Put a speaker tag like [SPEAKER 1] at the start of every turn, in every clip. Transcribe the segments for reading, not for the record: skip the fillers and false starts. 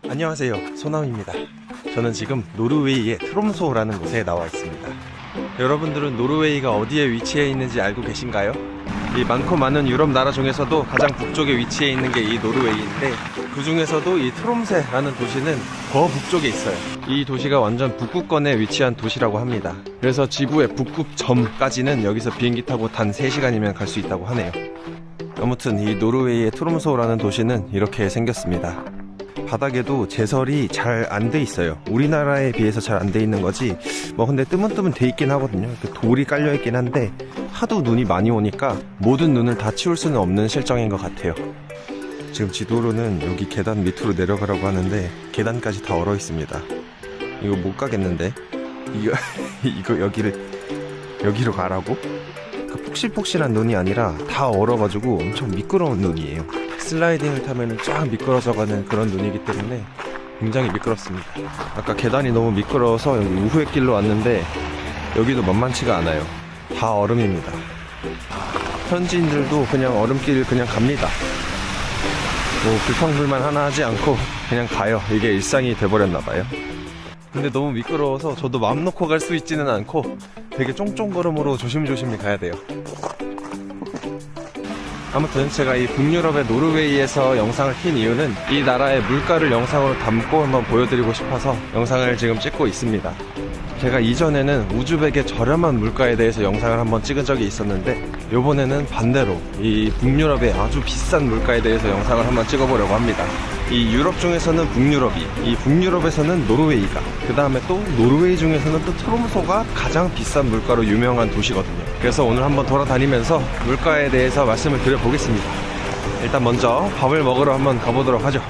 [SPEAKER 1] 안녕하세요, 소남입니다. 저는 지금 노르웨이의 트롬소라는 곳에 나와 있습니다. 여러분들은 노르웨이가 어디에 위치해 있는지 알고 계신가요? 이 많고 많은 유럽 나라 중에서도 가장 북쪽에 위치해 있는 게 이 노르웨이인데, 그 중에서도 이 트롬세라는 도시는 더 북쪽에 있어요. 이 도시가 완전 북극권에 위치한 도시라고 합니다. 그래서 지구의 북극점까지는 여기서 비행기 타고 단 3시간이면 갈 수 있다고 하네요. 아무튼 이 노르웨이의 트롬소라는 도시는 이렇게 생겼습니다. 바닥에도 제설이 잘 안 돼 있어요. 우리나라에 비해서 잘 안 돼 있는 거지, 뭐 근데 뜨문뜨문 돼 있긴 하거든요. 돌이 깔려 있긴 한데 하도 눈이 많이 오니까 모든 눈을 다 치울 수는 없는 실정인 것 같아요. 지금 지도로는 여기 계단 밑으로 내려가라고 하는데 계단까지 다 얼어 있습니다. 이거 못 가겠는데? 이거 여기로 가라고? 그 폭실폭실한 눈이 아니라 다 얼어가지고 엄청 미끄러운 눈이에요. 슬라이딩을 타면 쫙 미끄러져가는 그런 눈이기 때문에 굉장히 미끄럽습니다. 아까 계단이 너무 미끄러워서 여기 우회의 길로 왔는데 여기도 만만치가 않아요. 다 얼음입니다. 현지인들도 그냥 얼음길 그냥 갑니다. 뭐 불평불만 하나 하지 않고 그냥 가요. 이게 일상이 돼버렸나봐요. 근데 너무 미끄러워서 저도 마음 놓고 갈 수 있지는 않고 되게 쫑쫑걸음으로 조심조심히 가야 돼요. 아무튼 제가 이 북유럽의 노르웨이에서 영상을 킨 이유는 이 나라의 물가를 영상으로 담고 한번 보여드리고 싶어서 영상을 지금 찍고 있습니다. 제가 이전에는 우즈벡의 저렴한 물가에 대해서 영상을 한번 찍은 적이 있었는데, 이번에는 반대로 이 북유럽의 아주 비싼 물가에 대해서 영상을 한번 찍어보려고 합니다. 이 유럽 중에서는 북유럽이, 이 북유럽에서는 노르웨이가, 그 다음에 또 노르웨이 중에서는 또 트롬소가 가장 비싼 물가로 유명한 도시거든요. 그래서 오늘 한번 돌아다니면서 물가에 대해서 말씀을 드려보겠습니다. 일단 먼저 밥을 먹으러 한번 가보도록 하죠.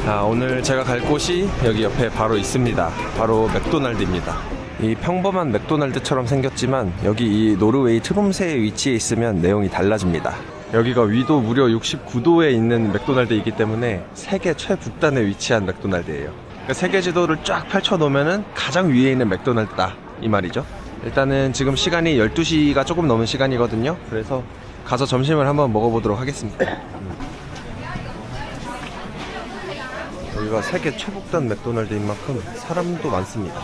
[SPEAKER 1] 자, 오늘 제가 갈 곳이 여기 옆에 바로 있습니다. 바로 맥도날드입니다. 이 평범한 맥도날드처럼 생겼지만 여기 이 노르웨이 트롬세에 위치해 있으면 내용이 달라집니다. 여기가 위도 무려 69도에 있는 맥도날드이기 때문에 세계 최북단에 위치한 맥도날드예요. 그러니까 세계 지도를 쫙 펼쳐놓으면 가장 위에 있는 맥도날드다, 이 말이죠. 일단은 지금 시간이 12시가 조금 넘은 시간이거든요. 그래서 가서 점심을 한번 먹어보도록 하겠습니다. 여기가 세계 최북단 맥도날드인 만큼 사람도 많습니다.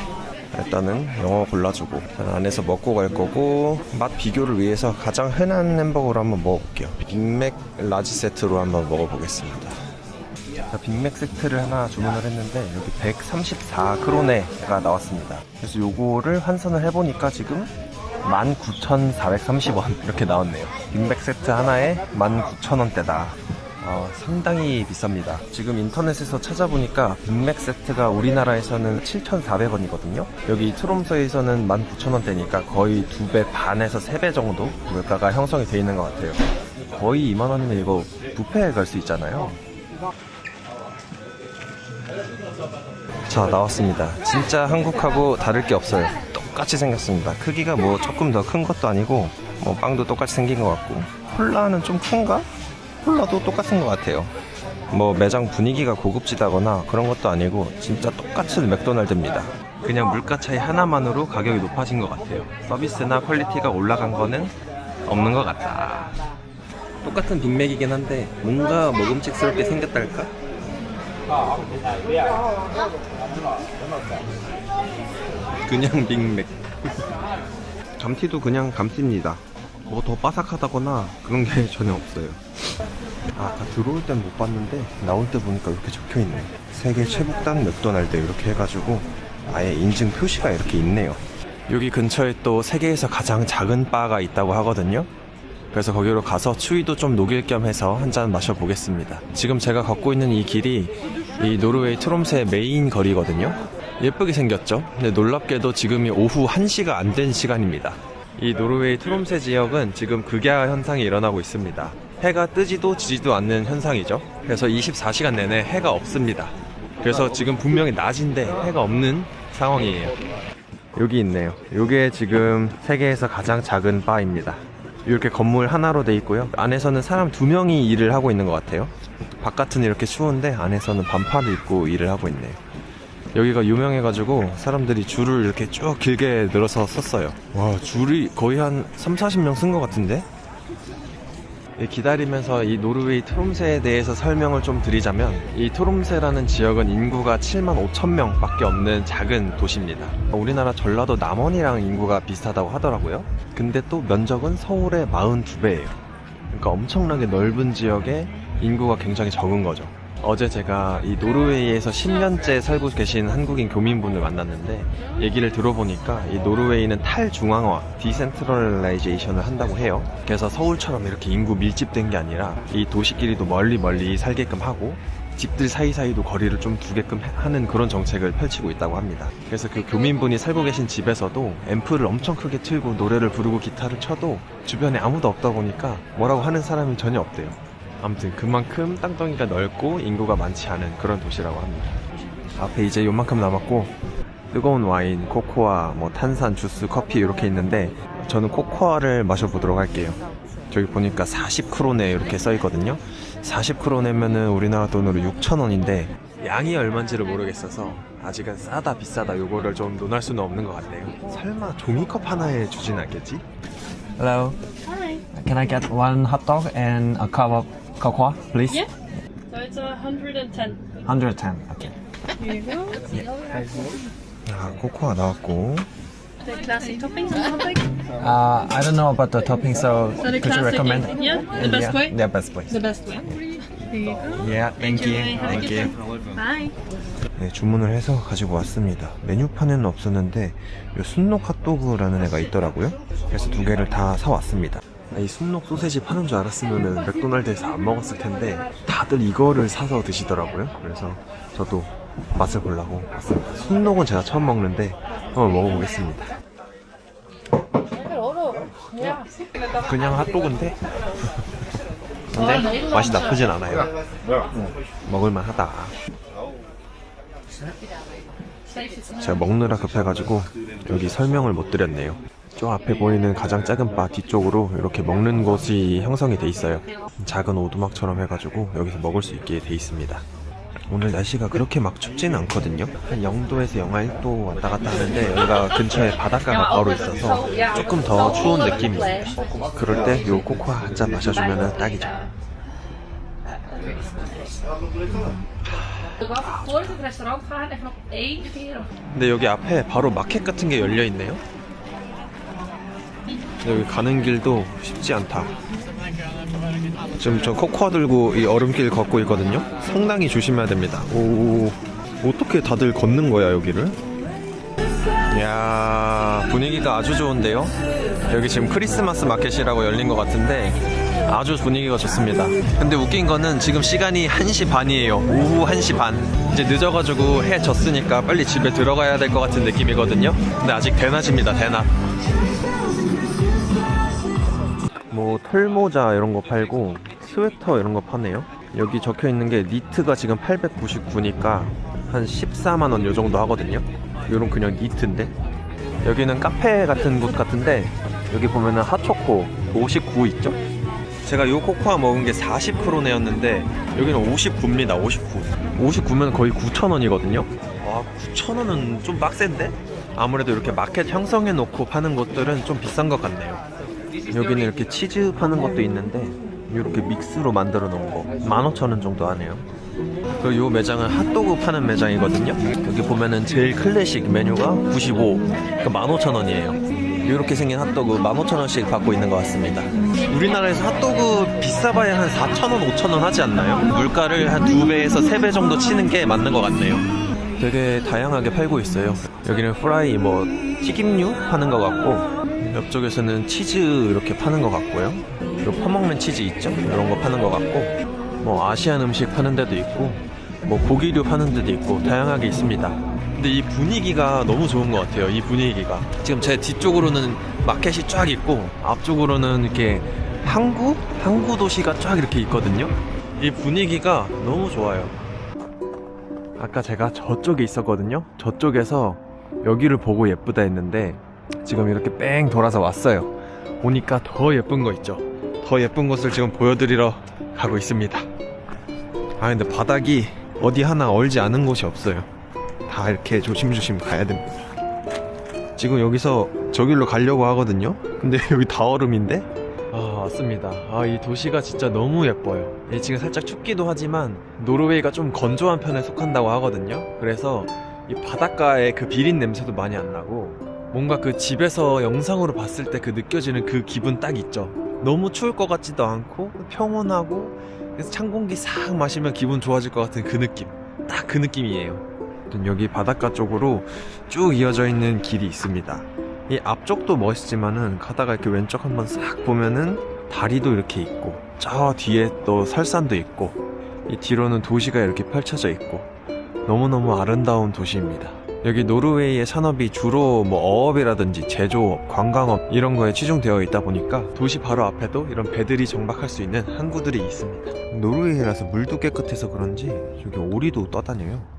[SPEAKER 1] 일단은 영어 골라주고 안에서 먹고 갈 거고, 맛 비교를 위해서 가장 흔한 햄버거를 한번 먹어볼게요. 빅맥 라지 세트로 한번 먹어보겠습니다. 자, 빅맥 세트를 하나 주문을 했는데 여기 134크로네가 나왔습니다. 그래서 요거를 환산을 해보니까 지금 19,430원 이렇게 나왔네요. 빅맥 세트 하나에 19,000원대다. 상당히 비쌉니다. 지금 인터넷에서 찾아보니까 빅맥 세트가 우리나라에서는 7,400원이거든요. 여기 트롬소에서는 19,000원대니까 거의 2배 반에서 3배 정도 물가가 형성이 되어 있는 것 같아요. 거의 2만원이면 이거 뷔페에 갈 수 있잖아요. 자, 나왔습니다. 진짜 한국하고 다를 게 없어요. 똑같이 생겼습니다. 크기가 뭐 조금 더 큰 것도 아니고, 뭐 빵도 똑같이 생긴 것 같고, 콜라는 좀 큰가? 콜라도 똑같은 것 같아요. 뭐 매장 분위기가 고급지다거나 그런 것도 아니고 진짜 똑같은 맥도날드입니다. 그냥 물가 차이 하나만으로 가격이 높아진 것 같아요. 서비스나 퀄리티가 올라간 거는 없는 것 같다. 똑같은 빅맥이긴 한데 뭔가 먹음직스럽게 생겼달까? 그냥 빅맥. 감튀도 그냥 감튀입니다. 뭐 더 바삭하다거나 그런 게 전혀 없어요. 아까 들어올 땐 못 봤는데 나올 때 보니까 이렇게 적혀있네. 세계 최북단 맥도날드 이렇게 해가지고 아예 인증 표시가 이렇게 있네요. 여기 근처에 또 세계에서 가장 작은 바가 있다고 하거든요. 그래서 거기로 가서 추위도 좀 녹일 겸 해서 한잔 마셔보겠습니다. 지금 제가 걷고 있는 이 길이 이 노르웨이 트롬세 메인 거리거든요. 예쁘게 생겼죠? 근데 놀랍게도 지금이 오후 1시가 안 된 시간입니다. 이 노르웨이 트롬세 지역은 지금 극야 현상이 일어나고 있습니다. 해가 뜨지도 지지도 않는 현상이죠. 그래서 24시간 내내 해가 없습니다. 그래서 지금 분명히 낮인데 해가 없는 상황이에요. 여기 있네요. 이게 지금 세계에서 가장 작은 바입니다. 이렇게 건물 하나로 돼 있고요. 안에서는 사람 2명이 일을 하고 있는 것 같아요. 바깥은 이렇게 추운데 안에서는 반팔을 입고 일을 하고 있네요. 여기가 유명해가지고 사람들이 줄을 이렇게 쭉 길게 늘어서 섰어요. 와, 줄이 거의 한 30-40명 쓴 것 같은데? 기다리면서 이 노르웨이 트롬세에 대해서 설명을 좀 드리자면, 이 트롬세라는 지역은 인구가 7만 5천 명 밖에 없는 작은 도시입니다. 우리나라 전라도 남원이랑 인구가 비슷하다고 하더라고요. 근데 또 면적은 서울의 42배예요. 그러니까 엄청나게 넓은 지역에 인구가 굉장히 적은 거죠. 어제 제가 이 노르웨이에서 10년째 살고 계신 한국인 교민분을 만났는데, 얘기를 들어보니까 이 노르웨이는 탈중앙화, 디센트럴라이제이션을 한다고 해요. 그래서 서울처럼 이렇게 인구 밀집된 게 아니라 이 도시끼리도 멀리 살게끔 하고, 집들 사이사이도 거리를 좀 두게끔 하는 그런 정책을 펼치고 있다고 합니다. 그래서 그 교민분이 살고 계신 집에서도 앰프를 엄청 크게 틀고 노래를 부르고 기타를 쳐도 주변에 아무도 없다 보니까 뭐라고 하는 사람이 전혀 없대요. 아무튼 그만큼 땅덩이가 넓고 인구가 많지 않은 그런 도시라고 합니다. 앞에 이제 요만큼 남았고, 뜨거운 와인, 코코아, 뭐 탄산, 주스, 커피 이렇게 있는데, 저는 코코아를 마셔보도록 할게요. 저기 보니까 40크로네 이렇게 써있거든요. 40크로네면은 우리나라 돈으로 6,000원인데 양이 얼마인지를 모르겠어서 아직은 싸다 비싸다 요거를 좀 논할 수는 없는 것 같네요. 설마 종이컵 하나에 주진 않겠지?
[SPEAKER 2] Hello.
[SPEAKER 3] Hi.
[SPEAKER 2] Can I get one hot dog and a cup of cocoa, please?
[SPEAKER 3] Yeah. So it's 110.
[SPEAKER 2] 110. Okay.
[SPEAKER 3] Here you go.
[SPEAKER 1] 아, 코코아 나왔고.
[SPEAKER 3] The classic toppings on the hot dog.
[SPEAKER 2] I don't know about the topping, so
[SPEAKER 3] So the
[SPEAKER 2] could you
[SPEAKER 3] classic,
[SPEAKER 2] recommend?
[SPEAKER 3] yeah, the best way.
[SPEAKER 2] Yeah, best way.
[SPEAKER 3] The best way. Here you go.
[SPEAKER 2] Yeah, thank you.
[SPEAKER 3] Enjoy. Have a
[SPEAKER 2] Thank
[SPEAKER 3] good
[SPEAKER 2] you.
[SPEAKER 3] time. Bye.
[SPEAKER 1] 네, 주문을 해서 가지고 왔습니다. 메뉴판에는 없었는데 요 순록 핫도그라는 애가 있더라고요. 그래서 2개를 다 사왔습니다. 이 순록 소세지 파는 줄 알았으면 맥도날드에서 안 먹었을 텐데 다들 이거를 사서 드시더라고요. 그래서 저도 맛을 보려고 왔습니다. 순록은 제가 처음 먹는데 한번 먹어보겠습니다. 그냥 핫도그인데 근데 맛이 나쁘진 않아요. 먹을만 하다. 제가 먹느라 급해가지고 여기 설명을 못 드렸네요. 저 앞에 보이는 가장 작은 바 뒤쪽으로 이렇게 먹는 곳이 형성이 돼 있어요. 작은 오두막처럼 해가지고 여기서 먹을 수 있게 돼 있습니다. 오늘 날씨가 그렇게 막 춥지는 않거든요. 한 0도에서 영하 1도 왔다 갔다 하는데 여기가 근처에 바닷가가 바로 있어서 조금 더 추운 느낌입니다. 그럴 때 요 코코아 한 잔 마셔주면 딱이죠. 근데 여기 앞에 바로 마켓 같은 게 열려 있네요. 여기 가는 길도 쉽지 않다. 지금 저 코코아 들고 이 얼음길 걷고 있거든요. 상당히 조심해야 됩니다. 오, 어떻게 다들 걷는 거야 여기를? 이야, 분위기가 아주 좋은데요. 여기 지금 크리스마스 마켓이라고 열린 것 같은데 아주 분위기가 좋습니다. 근데 웃긴 거는 지금 시간이 1시 반이에요. 오후 1시 반. 이제 늦어가지고 해 졌으니까 빨리 집에 들어가야 될 것 같은 느낌이거든요. 근데 아직 대낮입니다. 대낮. 뭐 털모자 이런 거 팔고 스웨터 이런 거 파네요. 여기 적혀 있는 게 니트가 지금 899니까 한 14만원 요 정도 하거든요. 요런 그냥 니트인데, 여기는 카페 같은 곳 같은데 여기 보면은 핫초코 59 있죠? 제가 요 코코아 먹은 게 40크로네였는데 여기는 59입니다. 59. 59면 거의 9,000원이거든요. 와, 9,000원은 좀 빡센데? 아무래도 이렇게 마켓 형성해 놓고 파는 곳들은 좀 비싼 것 같네요. 여기는 이렇게 치즈 파는 것도 있는데 이렇게 믹스로 만들어 놓은 거 15,000원 정도 하네요. 그리고 요 매장은 핫도그 파는 매장이거든요. 여기 보면은 제일 클래식 메뉴가 95, 그러니까 15,000원이에요. 이렇게 생긴 핫도그 15,000원씩 받고 있는 것 같습니다. 우리나라에서 핫도그 비싸봐야 한 4,000원, 5,000원 하지 않나요? 물가를 한 2배에서 3배 정도 치는 게 맞는 것 같네요. 되게 다양하게 팔고 있어요. 여기는 프라이, 뭐 튀김류 파는 것 같고, 옆쪽에서는 치즈 이렇게 파는 것 같고요. 그리고 퍼먹는 치즈 있죠? 이런 거 파는 것 같고, 뭐 아시안 음식 파는 데도 있고, 뭐 고기류 파는 데도 있고 다양하게 있습니다. 근데 이 분위기가 너무 좋은 것 같아요. 이 분위기가 지금 제 뒤쪽으로는 마켓이 쫙 있고 앞쪽으로는 이렇게 항구 도시가 쫙 이렇게 있거든요. 이 분위기가 너무 좋아요. 아까 제가 저쪽에 있었거든요. 저쪽에서 여기를 보고 예쁘다 했는데 지금 이렇게 뺑 돌아서 왔어요. 오니까 더 예쁜 거 있죠. 더 예쁜 곳을 지금 보여드리러 가고 있습니다. 아, 근데 바닥이 어디 하나 얼지 않은 곳이 없어요. 다 이렇게 조심조심 가야 됩니다. 지금 여기서 저길로 가려고 하거든요. 근데 여기 다 얼음인데, 나왔습니다. 이 도시가 진짜 너무 예뻐요. 지금 살짝 춥기도 하지만 노르웨이가 좀 건조한 편에 속한다고 하거든요. 그래서 이 바닷가의 그 비린 냄새도 많이 안 나고 뭔가 그 집에서 영상으로 봤을 때 그 느껴지는 그 기분 딱 있죠. 너무 추울 것 같지도 않고 평온하고, 그래서 찬 공기 싹 마시면 기분 좋아질 것 같은 그 느낌, 딱 그 느낌이에요. 여기 바닷가 쪽으로 쭉 이어져 있는 길이 있습니다. 이 앞쪽도 멋있지만은 가다가 이렇게 왼쪽 한번 싹 보면은 다리도 이렇게 있고, 저 뒤에 또 설산도 있고, 이 뒤로는 도시가 이렇게 펼쳐져 있고, 너무너무 아름다운 도시입니다. 여기 노르웨이의 산업이 주로 뭐 어업이라든지 제조업, 관광업 이런 거에 치중되어 있다 보니까 도시 바로 앞에도 이런 배들이 정박할 수 있는 항구들이 있습니다. 노르웨이라서 물도 깨끗해서 그런지 저기 오리도 떠다녀요.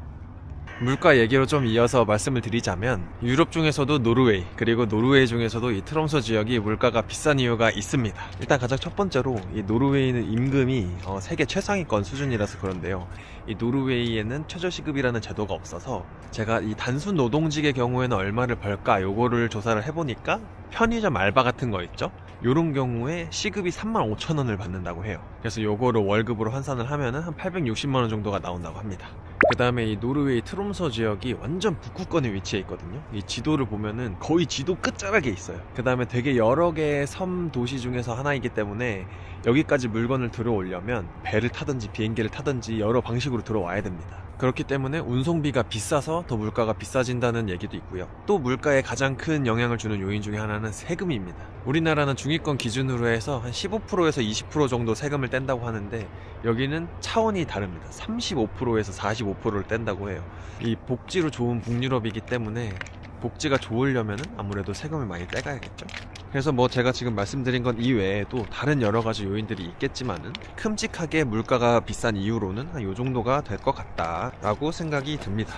[SPEAKER 1] 물가 얘기로 좀 이어서 말씀을 드리자면, 유럽 중에서도 노르웨이, 그리고 노르웨이 중에서도 이 트롬소 지역이 물가가 비싼 이유가 있습니다. 일단 가장 첫 번째로 이 노르웨이는 임금이 세계 최상위권 수준이라서 그런데요. 이 노르웨이에는 최저시급이라는 제도가 없어서 제가 이 단순 노동직의 경우에는 얼마를 벌까 요거를 조사를 해보니까 편의점 알바 같은 거 있죠? 요런 경우에 시급이 35,000원을 받는다고 해요. 그래서 요거를 월급으로 환산을 하면은 한 860만원 정도가 나온다고 합니다. 그 다음에 이 노르웨이 트롬소 지역이 완전 북극권에 위치해 있거든요. 이 지도를 보면은 거의 지도 끝자락에 있어요. 그 다음에 되게 여러 개의 섬 도시 중에서 하나이기 때문에 여기까지 물건을 들어오려면 배를 타든지 비행기를 타든지 여러 방식으로 들어와야 됩니다. 그렇기 때문에 운송비가 비싸서 더 물가가 비싸진다는 얘기도 있고요. 또 물가에 가장 큰 영향을 주는 요인 중에 하나는 세금입니다. 우리나라는 중위권 기준으로 해서 한 15%에서 20% 정도 세금을 뗀다고 하는데, 여기는 차원이 다릅니다. 35%에서 45%를 뗀다고 해요. 이 복지로 좋은 북유럽이기 때문에 복지가 좋으려면 아무래도 세금을 많이 떼가야겠죠. 그래서 뭐 제가 지금 말씀드린 건 이외에도 다른 여러 가지 요인들이 있겠지만은 큼직하게 물가가 비싼 이유로는 한 요 정도가 될 것 같다라고 생각이 듭니다.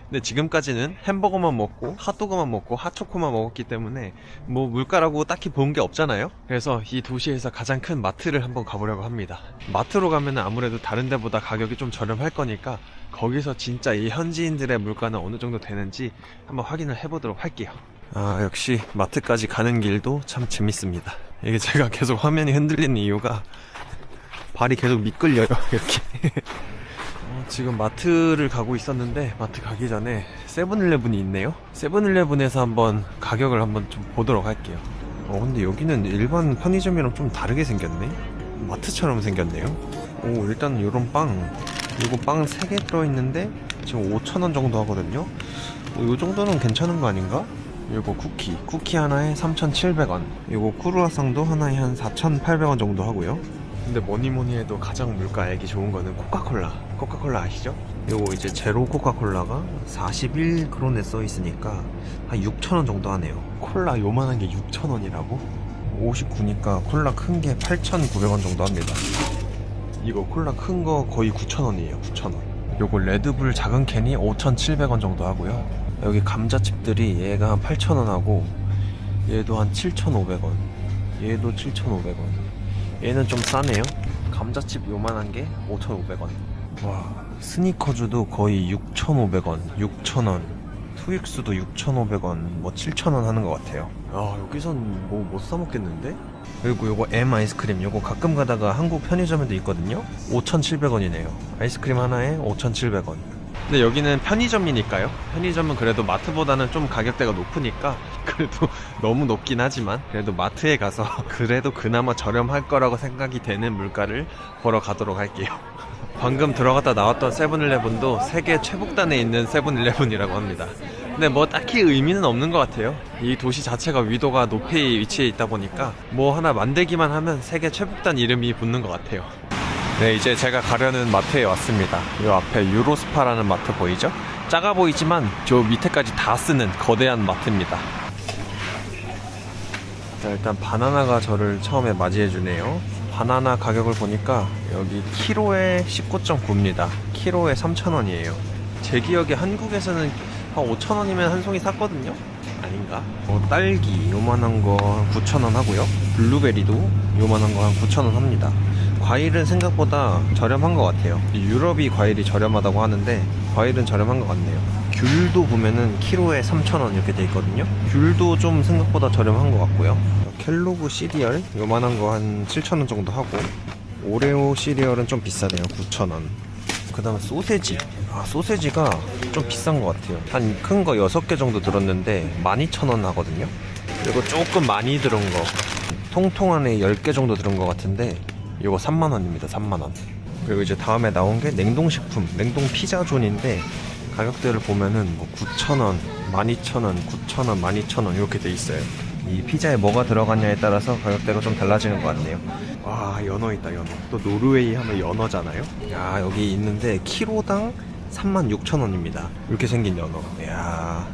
[SPEAKER 1] 근데 지금까지는 햄버거만 먹고 핫도그만 먹고 핫초코만 먹었기 때문에 뭐 물가라고 딱히 본 게 없잖아요. 그래서 이 도시에서 가장 큰 마트를 한번 가보려고 합니다. 마트로 가면 아무래도 다른 데보다 가격이 좀 저렴할 거니까 거기서 진짜 이 현지인들의 물가는 어느 정도 되는지 한번 확인을 해보도록 할게요. 역시 마트까지 가는 길도 참 재밌습니다. 이게 제가 계속 화면이 흔들리는 이유가 발이 계속 미끌려요, 이렇게. 지금 마트를 가고 있었는데 마트 가기 전에 세븐일레븐이 있네요. 세븐일레븐에서 한번 가격을 한번 좀 보도록 할게요. 근데 여기는 일반 편의점이랑 좀 다르게 생겼네. 마트처럼 생겼네요. 일단 요런 요거 빵 3개 들어있는데 지금 5,000원 정도 하거든요. 요 정도는 괜찮은 거 아닌가? 요거 쿠키 하나에 3,700원, 요거 크루아상도 하나에 한 4,800원 정도 하고요. 근데 뭐니뭐니 해도 가장 물가액이 좋은 거는 코카콜라 아시죠? 요거 이제 제로 코카콜라가 41크론에 써있으니까 한 6,000원 정도 하네요. 콜라 요만한 게 6,000원이라고? 59니까 콜라 큰 게 8,900원 정도 합니다. 이거 콜라 큰 거 거의 9,000원이에요. 9,000원. 요거 레드불 작은 캔이 5,700원 정도 하고요. 여기 감자칩들이 얘가 한 8,000원 하고, 얘도 한 7,500원, 얘도 7,500원. 얘는 좀 싸네요. 감자칩 요만한 게 5,500원. 와, 스니커즈도 거의 6,500원, 6,000원, 트윅스도 6,500원, 뭐 7,000원 하는 것 같아요. 여기선 뭐 못 사 먹겠는데? 그리고 요거 M 아이스크림, 요거 가끔 가다가 한국 편의점에도 있거든요. 5,700원이네요. 아이스크림 하나에 5,700원. 근데 여기는 편의점이니까요. 편의점은 그래도 마트보다는 좀 가격대가 높으니까, 그래도 너무 높긴 하지만 그래도 마트에 가서 그래도 그나마 저렴할 거라고 생각이 되는 물가를 보러 가도록 할게요. 방금 들어갔다 나왔던 세븐일레븐도 세계 최북단에 있는 세븐일레븐이라고 합니다. 근데 뭐 딱히 의미는 없는 것 같아요. 이 도시 자체가 위도가 높이 위치해 있다 보니까 뭐 하나 만들기만 하면 세계 최북단 이름이 붙는 것 같아요. 네, 이제 제가 가려는 마트에 왔습니다. 이 앞에 유로스파라는 마트 보이죠? 작아 보이지만 저 밑에까지 다 쓰는 거대한 마트입니다. 자, 일단 바나나가 저를 처음에 맞이해주네요. 바나나 가격을 보니까 여기 키로에 19.9입니다. 키로에 3,000원이에요. 제 기억에 한국에서는 한 5,000원이면 한 송이 샀거든요? 아닌가? 딸기 요만한 거 한 9,000원 하고요. 블루베리도 요만한 거 한 9,000원 합니다. 과일은 생각보다 저렴한 것 같아요. 유럽이 과일이 저렴하다고 하는데 과일은 저렴한 것 같네요. 귤도 보면은 키로에 3,000원 이렇게 돼 있거든요. 귤도 좀 생각보다 저렴한 것 같고요. 켈로그 시리얼 요만한 거 한 7,000원 정도 하고, 오레오 시리얼은 좀 비싸네요. 9,000원. 그 다음에 소세지. 소세지가 좀 비싼 것 같아요. 한 큰 거 6개 정도 들었는데 12,000원 하거든요. 그리고 조금 많이 들은 거, 통통 안에 10개 정도 들은 것 같은데 이거 3만원입니다. 3만원. 그리고 이제 다음에 나온 게 냉동식품, 냉동 피자존인데 가격대를 보면은 뭐 9,000원, 12,000원, 9,000원, 12,000원 이렇게 돼 있어요. 이 피자에 뭐가 들어갔냐에 따라서 가격대가 좀 달라지는 것 같네요. 와, 연어 있다, 연어. 또 노르웨이 하면 연어잖아요. 야, 여기 있는데 키로당 36,000원입니다. 이렇게 생긴 연어. 이야,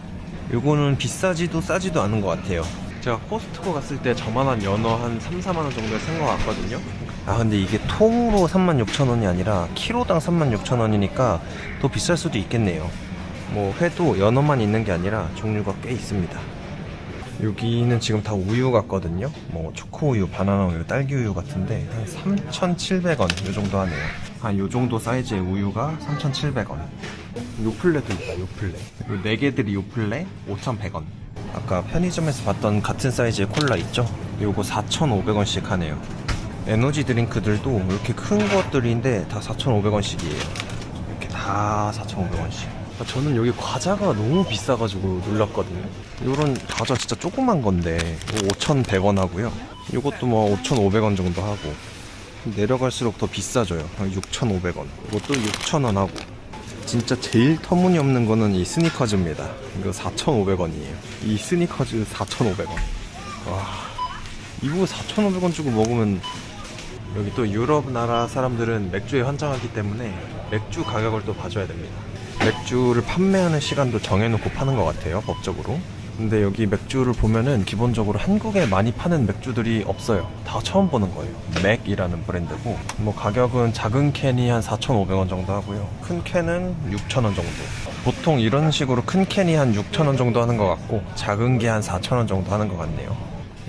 [SPEAKER 1] 요거는 비싸지도 싸지도 않은 것 같아요. 제가 코스트코 갔을 때 저만한 연어 한 3, 4만원 정도에 산 것 같거든요. 근데 이게 통으로 36,000원이 아니라 키로당 36,000원이니까 더 비쌀 수도 있겠네요. 뭐 회도 연어만 있는 게 아니라 종류가 꽤 있습니다. 여기는 지금 다 우유 같거든요. 뭐 초코우유, 바나나 우유, 딸기 우유 같은데 한 3,700원 요 정도 하네요. 요 정도 사이즈의 우유가 3,700원. 요플레도 있다, 요플레. 요 4개들이 요플레 5,100원. 아까 편의점에서 봤던 같은 사이즈의 콜라 있죠? 요거 4,500원씩 하네요. 에너지 드링크들도 이렇게 큰 것들인데 다 4,500원씩이에요. 이렇게 다 4,500원씩. 저는 여기 과자가 너무 비싸가지고 놀랐거든요. 요런 과자 진짜 조그만 건데 5,100원 하고요. 요것도 뭐 5,500원 정도 하고, 내려갈수록 더 비싸져요. 6,500원. 이것도 6,000원 하고. 진짜 제일 터무니없는 거는 이 스니커즈입니다. 이거 4,500원이에요. 이 스니커즈 4,500원. 와, 이거 4,500원 주고 먹으면, 여기 또 유럽 나라 사람들은 맥주에 환장하기 때문에 맥주 가격을 또 봐줘야 됩니다. 맥주를 판매하는 시간도 정해놓고 파는 것 같아요, 법적으로. 근데 여기 맥주를 보면은 기본적으로 한국에 많이 파는 맥주들이 없어요. 다 처음 보는 거예요. 맥이라는 브랜드고, 뭐 가격은 작은 캔이 한 4,500원 정도 하고요. 큰 캔은 6,000원 정도. 보통 이런 식으로 큰 캔이 한 6,000원 정도 하는 것 같고, 작은 게 한 4,000원 정도 하는 것 같네요.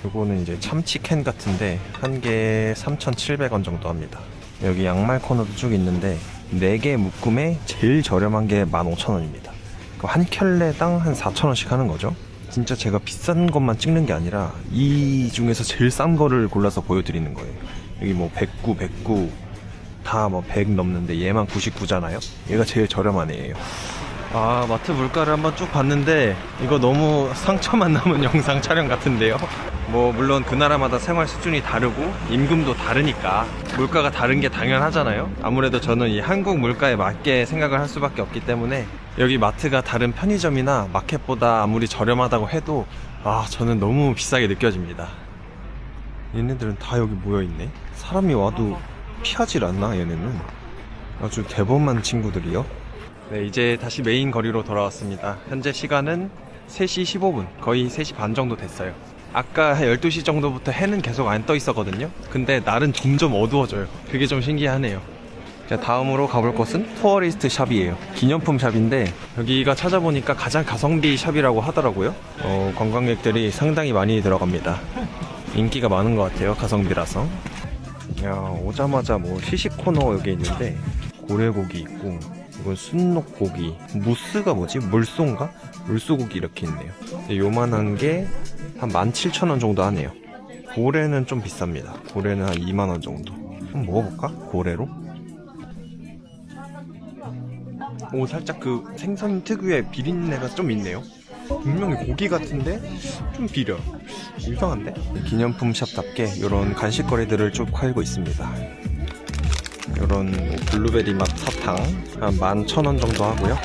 [SPEAKER 1] 요거는 이제 참치 캔 같은데 한 개에 3,700원 정도 합니다. 여기 양말 코너도 쭉 있는데 4개 묶음에 제일 저렴한 게 15,000원입니다. 한 켤레당 한 4,000원씩 하는 거죠. 진짜 제가 비싼 것만 찍는 게 아니라 이 중에서 제일 싼 거를 골라서 보여드리는 거예요. 여기 뭐 109 다 뭐 100 넘는데 얘만 99잖아요. 얘가 제일 저렴한 애예요. 마트 물가를 한번 쭉 봤는데 이거 너무 상처만 남은 영상 촬영 같은데요. 뭐 물론 그 나라마다 생활 수준이 다르고 임금도 다르니까 물가가 다른 게 당연하잖아요. 아무래도 저는 이 한국 물가에 맞게 생각을 할 수밖에 없기 때문에 여기 마트가 다른 편의점이나 마켓보다 아무리 저렴하다고 해도 저는 너무 비싸게 느껴집니다. 얘네들은 다 여기 모여있네. 사람이 와도 피하질 않나, 얘네는. 아주 대범한 친구들이요. 네, 이제 다시 메인 거리로 돌아왔습니다. 현재 시간은 3시 15분, 거의 3시 반 정도 됐어요. 아까 12시 정도부터 해는 계속 안 떠 있었거든요. 근데 날은 점점 어두워져요. 그게 좀 신기하네요. 자, 다음으로 가볼 곳은 투어리스트 샵이에요. 기념품 샵인데 여기가 찾아보니까 가장 가성비 샵이라고 하더라고요. 관광객들이 상당히 많이 들어갑니다. 인기가 많은 것 같아요, 가성비라서. 야, 오자마자 뭐 시식 코너 여기 있는데 고래고기 있고, 이건 순록고기, 무스가 뭐지? 물소인가? 물소고기 이렇게 있네요. 요만한 게 한 17,000원 정도 하네요. 고래는 좀 비쌉니다. 고래는 한 2만원 정도. 한번 먹어볼까? 고래로? 오, 살짝 그 생선 특유의 비린내가 좀 있네요. 분명히 고기 같은데 좀 비려. 이상한데? 기념품 샵답게 이런 간식거리들을 쭉 팔고 있습니다. 이런 블루베리 맛 사탕 한 11,000원 정도 하고요.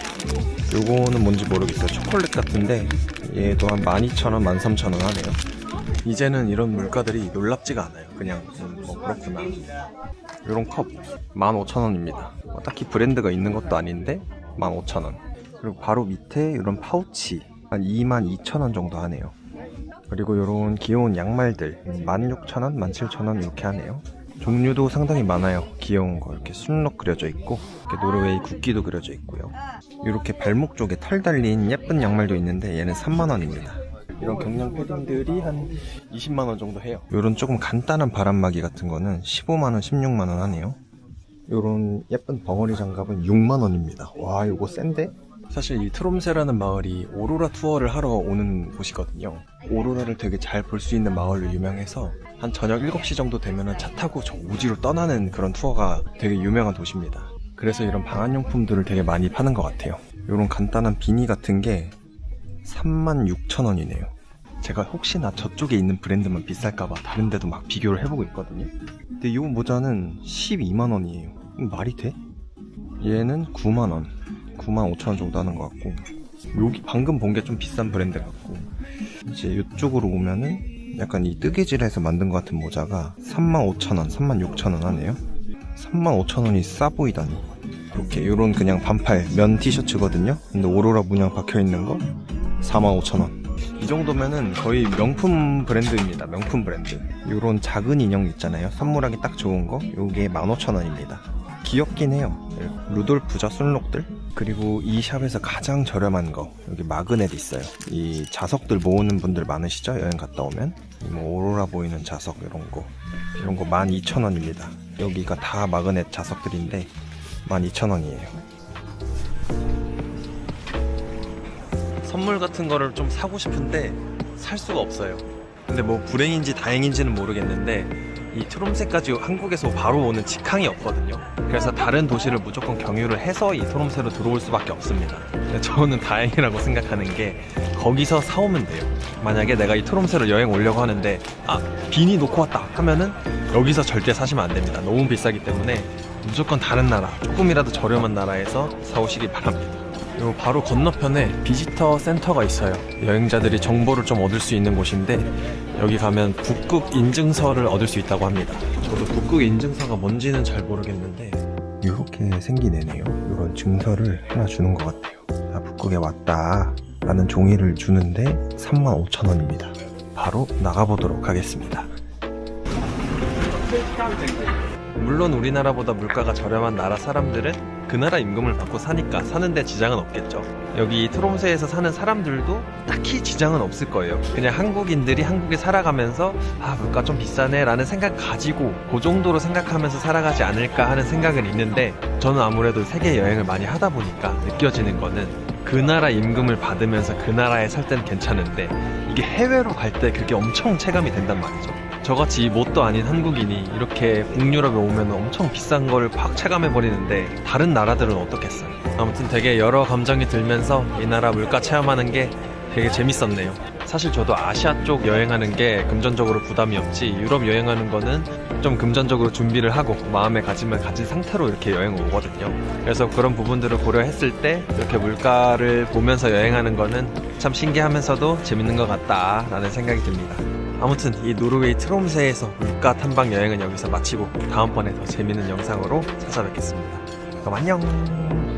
[SPEAKER 1] 요거는 뭔지 모르겠어요. 초콜릿 같은데 얘도 한 12,000원, 13,000원 하네요. 이제는 이런 물가들이 놀랍지가 않아요. 그냥 뭐 그렇구나. 요런 컵 15,000원입니다. 딱히 브랜드가 있는 것도 아닌데 15,000원. 그리고 바로 밑에 이런 파우치 한 22,000원 정도 하네요. 그리고 요런 귀여운 양말들 16,000원, 17,000원 이렇게 하네요. 종류도 상당히 많아요. 귀여운 거 이렇게 순록 그려져 있고, 이렇게 노르웨이 국기도 그려져 있고요. 이렇게 발목 쪽에 털 달린 예쁜 양말도 있는데 얘는 3만원입니다. 이런 경량 패딩들이 한 20만원 정도 해요. 이런 조금 간단한 바람막이 같은 거는 15만원, 16만원 하네요. 이런 예쁜 벙어리 장갑은 6만원입니다. 와, 이거 센데? 사실 이 트롬세라는 마을이 오로라 투어를 하러 오는 곳이거든요. 오로라를 되게 잘 볼 수 있는 마을로 유명해서 한 저녁 7시 정도 되면 차 타고 저 오지로 떠나는 그런 투어가 되게 유명한 도시입니다. 그래서 이런 방한용품들을 되게 많이 파는 것 같아요. 이런 간단한 비니 같은 게 36,000원이네요. 제가 혹시나 저쪽에 있는 브랜드만 비쌀까봐 다른 데도 막 비교를 해보고 있거든요. 근데 이 모자는 12만원이에요. 말이 돼? 얘는 9만원, 95,000원 정도 하는 것 같고, 여기 방금 본 게 좀 비싼 브랜드 같고, 이제 이쪽으로 오면은 약간 이 뜨개질해서 만든 것 같은 모자가 35,000원, 36,000원 하네요. 35,000원이 싸 보이다니. 이렇게 요런 그냥 반팔 면 티셔츠거든요. 근데 오로라 문양 박혀있는 거 45,000원. 이 정도면은 거의 명품 브랜드입니다. 명품 브랜드. 요런 작은 인형 있잖아요. 선물하기 딱 좋은 거. 요게 15,000원입니다. 귀엽긴 해요. 루돌프죠, 순록들. 그리고 이 샵에서 가장 저렴한 거, 여기 마그넷 있어요. 이 자석들 모으는 분들 많으시죠? 여행 갔다 오면 뭐 오로라 보이는 자석 이런 거 12,000원입니다. 여기가 다 마그넷 자석들인데 12,000원이에요. 선물 같은 거를 좀 사고 싶은데 살 수가 없어요. 근데 뭐 불행인지 다행인지는 모르겠는데 이 트롬세까지 한국에서 바로 오는 직항이 없거든요. 그래서 다른 도시를 무조건 경유를 해서 이 트롬세로 들어올 수밖에 없습니다. 근데 저는 다행이라고 생각하는 게 거기서 사오면 돼요. 만약에 내가 이 트롬세로 여행 오려고 하는데 비니 놓고 왔다 하면은 여기서 절대 사시면 안 됩니다. 너무 비싸기 때문에 무조건 다른 나라, 조금이라도 저렴한 나라에서 사오시기 바랍니다. 그리고 바로 건너편에 비지터 센터가 있어요. 여행자들이 정보를 좀 얻을 수 있는 곳인데 여기 가면 북극 인증서를 얻을 수 있다고 합니다. 저도 북극 인증서가 뭔지는 잘 모르겠는데 이렇게 생긴 애네요. 이런 증서를 하나 주는 것 같아요. 북극에 왔다 라는 종이를 주는데 35,000원입니다. 바로 나가보도록 하겠습니다. 물론 우리나라보다 물가가 저렴한 나라 사람들은 그 나라 임금을 받고 사니까 사는데 지장은 없겠죠. 여기 트롬세에서 사는 사람들도 딱히 지장은 없을 거예요. 그냥 한국인들이 한국에 살아가면서 물가 좀 비싸네 라는 생각 가지고 그 정도로 생각하면서 살아가지 않을까 하는 생각은 있는데, 저는 아무래도 세계 여행을 많이 하다 보니까 느껴지는 거는 그 나라 임금을 받으면서 그 나라에 살 때는 괜찮은데 이게 해외로 갈 때 그게 엄청 체감이 된단 말이죠. 저같이 뭣도 아닌 한국인이 이렇게 북유럽에 오면 엄청 비싼 거를 팍 체감해버리는데 다른 나라들은 어떻겠어요. 아무튼 되게 여러 감정이 들면서 이 나라 물가 체험하는 게 되게 재밌었네요. 사실 저도 아시아 쪽 여행하는 게 금전적으로 부담이 없지, 유럽 여행하는 거는 좀 금전적으로 준비를 하고 마음의 가짐을 가진 상태로 이렇게 여행 오거든요. 그래서 그런 부분들을 고려했을 때 이렇게 물가를 보면서 여행하는 거는 참 신기하면서도 재밌는 것 같다라는 생각이 듭니다. 아무튼 이 노르웨이 트롬세에서 물가 탐방 여행은 여기서 마치고 다음번에 더 재밌는 영상으로 찾아뵙겠습니다. 그럼 안녕.